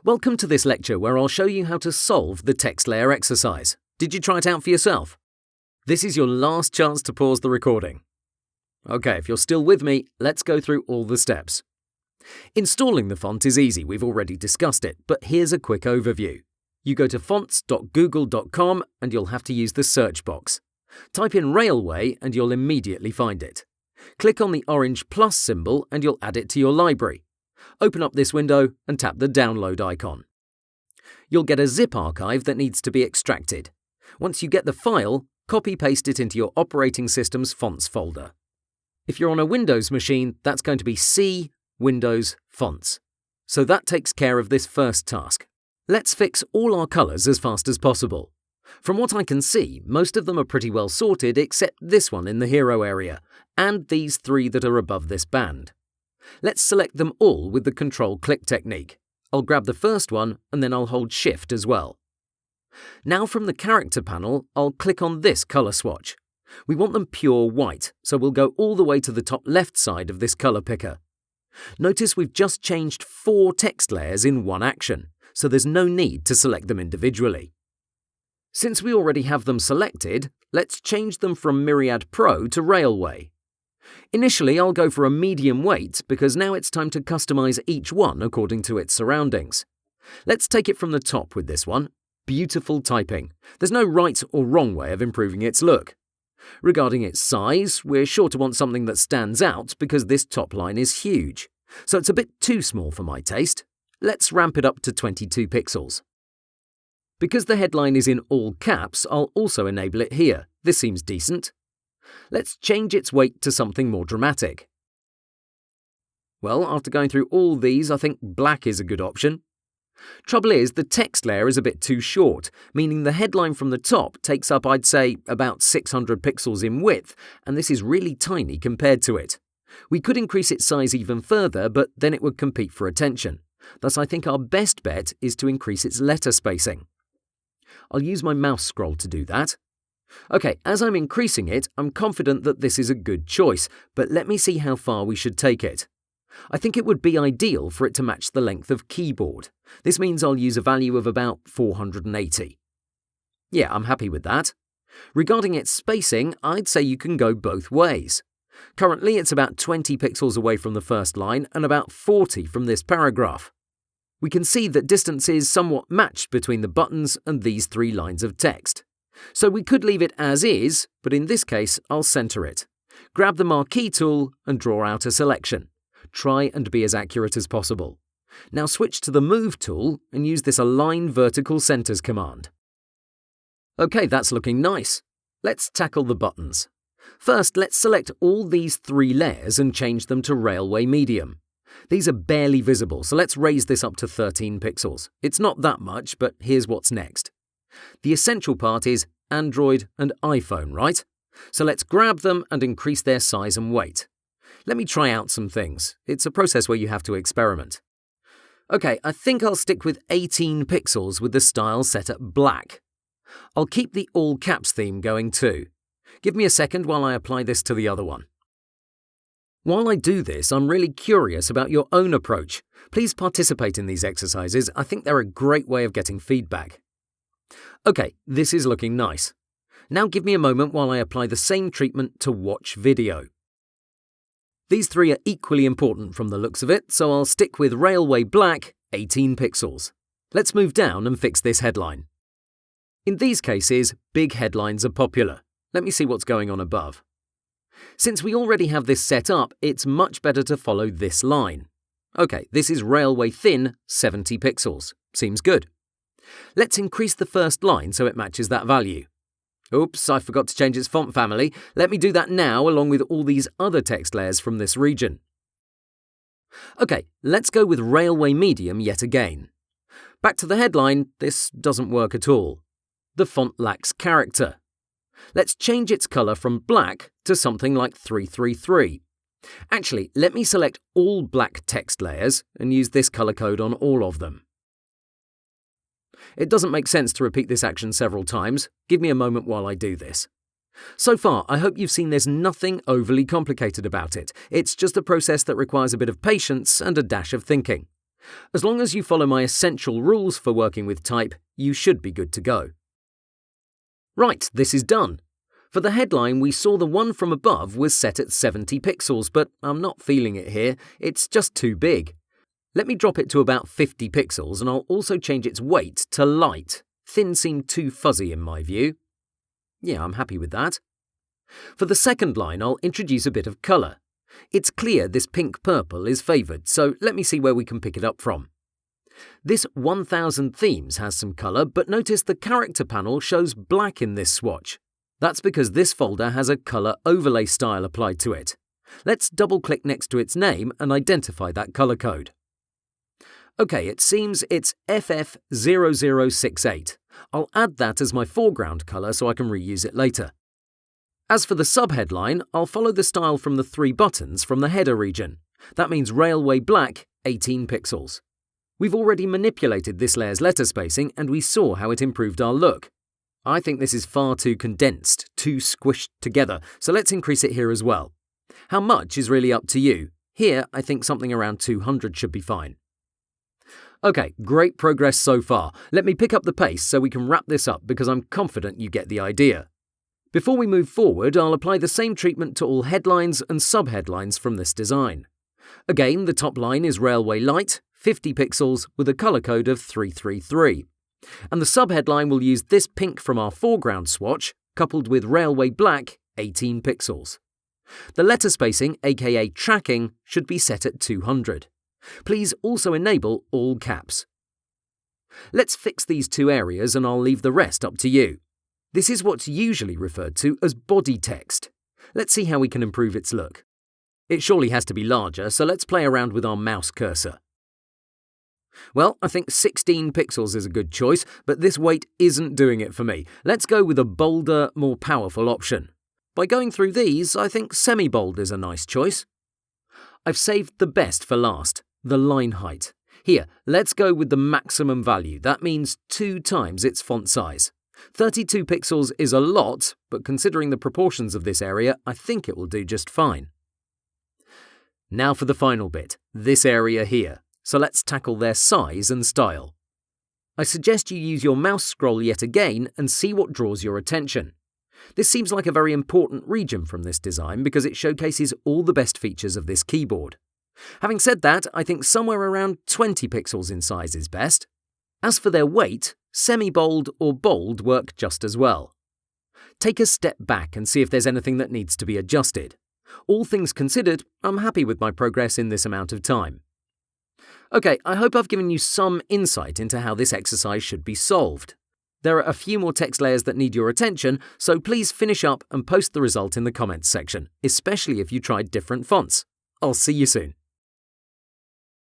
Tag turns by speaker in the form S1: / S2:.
S1: Welcome to this lecture where I'll show you how to solve the text layer exercise. Did you try it out for yourself? This is your last chance to pause the recording. Okay, if you're still with me, let's go through all the steps. Installing the font is easy, we've already discussed it, but here's a quick overview. You go to fonts.google.com and you'll have to use the search box. Type in railway and you'll immediately find it. Click on the orange plus symbol and you'll add it to your library. Open up this window and tap the download icon. You'll get a zip archive that needs to be extracted. Once you get the file, copy-paste it into your operating system's fonts folder. If you're on a Windows machine, that's going to be C, Windows, Fonts. So that takes care of this first task. Let's fix all our colours as fast as possible. From what I can see, most of them are pretty well sorted except this one in the hero area, and these three that are above this band. Let's select them all with the Control-Click technique. I'll grab the first one and then I'll hold Shift as well. Now from the character panel, I'll click on this colour swatch. We want them pure white, so we'll go all the way to the top left side of this colour picker. Notice we've just changed 4 text layers in one action, so there's no need to select them individually. Since we already have them selected, let's change them from Myriad Pro to Railway. Initially, I'll go for a medium weight because now it's time to customize each one according to its surroundings. Let's take it from the top with this one. Beautiful typing. There's no right or wrong way of improving its look. Regarding its size, we're sure to want something that stands out because this top line is huge. So it's a bit too small for my taste. Let's ramp it up to 22 pixels. Because the headline is in all caps, I'll also enable it here. This seems decent. Let's change its weight to something more dramatic. Well, after going through all these, I think black is a good option. Trouble is, the text layer is a bit too short, meaning the headline from the top takes up, I'd say, about 600 pixels in width, and this is really tiny compared to it. We could increase its size even further, but then it would compete for attention. Thus, I think our best bet is to increase its letter spacing. I'll use my mouse scroll to do that. Okay, as I'm increasing it, I'm confident that this is a good choice, but let me see how far we should take it. I think it would be ideal for it to match the length of keyboard. This means I'll use a value of about 480. Yeah, I'm happy with that. Regarding its spacing, I'd say you can go both ways. Currently, it's about 20 pixels away from the first line and about 40 from this paragraph. We can see that distance is somewhat matched between the buttons and these 3 lines of text. So we could leave it as is, but in this case, I'll center it. Grab the Marquee tool and draw out a selection. Try and be as accurate as possible. Now switch to the Move tool and use this Align Vertical Centers command. Okay, that's looking nice. Let's tackle the buttons. First, let's select all these 3 layers and change them to Railway Medium. These are barely visible, so let's raise this up to 13 pixels. It's not that much, but here's what's next. The essential part is Android and iPhone, right? So let's grab them and increase their size and weight. Let me try out some things. It's a process where you have to experiment. Okay, I think I'll stick with 18 pixels with the style set at black. I'll keep the all caps theme going too. Give me a second while I apply this to the other one. While I do this, I'm really curious about your own approach. Please participate in these exercises. I think they're a great way of getting feedback. Okay, this is looking nice. Now give me a moment while I apply the same treatment to watch video. These 3 are equally important from the looks of it, so I'll stick with Railway Black, 18 pixels. Let's move down and fix this headline. In these cases, big headlines are popular. Let me see what's going on above. Since we already have this set up, it's much better to follow this line. Okay, this is Railway Thin, 70 pixels. Seems good. Let's increase the first line so it matches that value. Oops, I forgot to change its font family. Let me do that now along with all these other text layers from this region. Okay, let's go with Railway Medium yet again. Back to the headline, this doesn't work at all. The font lacks character. Let's change its colour from black to something like 333. Actually, let me select all black text layers and use this colour code on all of them. It doesn't make sense to repeat this action several times. Give me a moment while I do this. So far, I hope you've seen there's nothing overly complicated about it. It's just a process that requires a bit of patience and a dash of thinking. As long as you follow my essential rules for working with type, you should be good to go. Right, this is done. For the headline, we saw the one from above was set at 70 pixels, but I'm not feeling it here. It's just too big. Let me drop it to about 50 pixels, and I'll also change its weight to light. Thin seemed too fuzzy in my view. Yeah, I'm happy with that. For the second line, I'll introduce a bit of colour. It's clear this pink-purple is favoured, so let me see where we can pick it up from. This 1000 themes has some colour, but notice the character panel shows black in this swatch. That's because this folder has a colour overlay style applied to it. Let's double-click next to its name and identify that colour code. OK, it seems it's FF0068. I'll add that as my foreground colour so I can reuse it later. As for the subheadline, I'll follow the style from the 3 buttons from the header region. That means Railway Black, 18 pixels. We've already manipulated this layer's letter spacing and we saw how it improved our look. I think this is far too condensed, too squished together, so let's increase it here as well. How much is really up to you. Here, I think something around 200 should be fine. OK, great progress so far. Let me pick up the pace so we can wrap this up because I'm confident you get the idea. Before we move forward, I'll apply the same treatment to all headlines and subheadlines from this design. Again, the top line is Railway Light, 50 pixels with a colour code of 333. And the subheadline will use this pink from our foreground swatch, coupled with Railway Black, 18 pixels. The letter spacing, aka tracking, should be set at 200. Please also enable all caps. Let's fix these 2 areas and I'll leave the rest up to you. This is what's usually referred to as body text. Let's see how we can improve its look. It surely has to be larger, so let's play around with our mouse cursor. Well, I think 16 pixels is a good choice, but this weight isn't doing it for me. Let's go with a bolder, more powerful option. By going through these, I think semi-bold is a nice choice. I've saved the best for last, the line height. Here, let's go with the maximum value. That means 2 times its font size. 32 pixels is a lot, but considering the proportions of this area, I think it will do just fine. Now for the final bit, this area here. So let's tackle their size and style. I suggest you use your mouse scroll yet again and see what draws your attention. This seems like a very important region from this design because it showcases all the best features of this keyboard. Having said that, I think somewhere around 20 pixels in size is best. As for their weight, semi-bold or bold work just as well. Take a step back and see if there's anything that needs to be adjusted. All things considered, I'm happy with my progress in this amount of time. OK, I hope I've given you some insight into how this exercise should be solved. There are a few more text layers that need your attention, so please finish up and post the result in the comments section, especially if you tried different fonts. I'll see you soon.